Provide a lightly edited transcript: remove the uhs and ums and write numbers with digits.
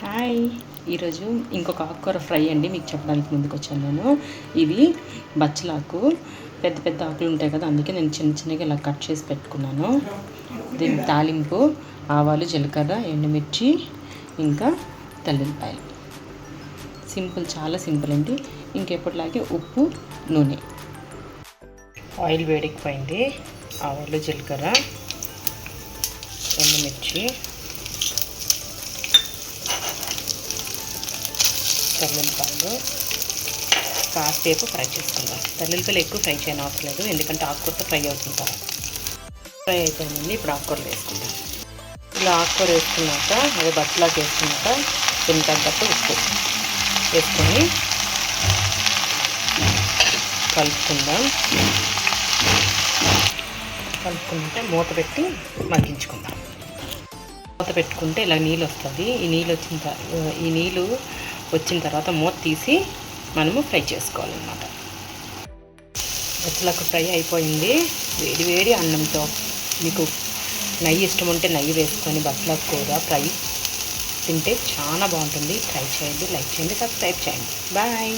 Hi, ఈరోజు ఇంకొక ఆకుకూర ఫ్రై అండి మీకు చెప్పడానికి ముందుకు వచ్చాను నేను. ఇది బచ్చలాకు, పెద్ద పెద్ద ఆకులు ఉంటాయి కదా, అందుకే నేను చిన్న చిన్నగా ఇలా కట్ చేసి పెట్టుకున్నాను. దీని తాలింపు ఆవాలు, జీలకర్ర, ఎండుమిర్చి, ఇంకా తెల్లుల్లిపాయలు. సింపుల్, చాలా సింపుల్ అండి. ఇంకెప్పటిలాగే ఉప్పు, నూనె. ఆయిల్ వేడెక్కిపోయింది. ఆవాలు, జీలకర్ర, ఎండుమిర్చి, తెల్లుల్లిపాయలు కాసేపు ఫ్రై చేసుకుందాం. తెల్లుల్లిపాయలు ఎక్కువ ఫ్రై చేయని అవసరం లేదు, ఎందుకంటే ఆకుకూరతో ఫ్రై అవుతుంటారు. ఫ్రై అయిపోయిందండి. ఇప్పుడు ఆకుకూరలు వేసుకుందాం. ఇలా ఆకుకూర వేసుకున్నాక, అదే బచ్చలాకు వేసుకున్నాక దీనికి తగ్గట్టు ఉప్పు వేసుకొని కలుపుకుందాం. కలుపుకుంటే మూత పెట్టి మగ్గించుకుందాం. మూత పెట్టుకుంటే ఇలా నీళ్ళు వస్తుంది. ఈ నీళ్ళు వచ్చిన తర్వాత మూత తీసి మనము ఫ్రై చేసుకోవాలన్నమాట. బచ్చలాకు ఫ్రై అయిపోయింది. వేడి వేడి అన్నంతో, మీకు నెయ్యి ఇష్టం ఉంటే నెయ్యి వేసుకొని బచ్చలాకు కూర ఫ్రై తింటే చాలా బాగుంటుంది. ట్రై చేయండి, లైక్ చేయండి, సబ్స్క్రైబ్ చేయండి. బాయ్.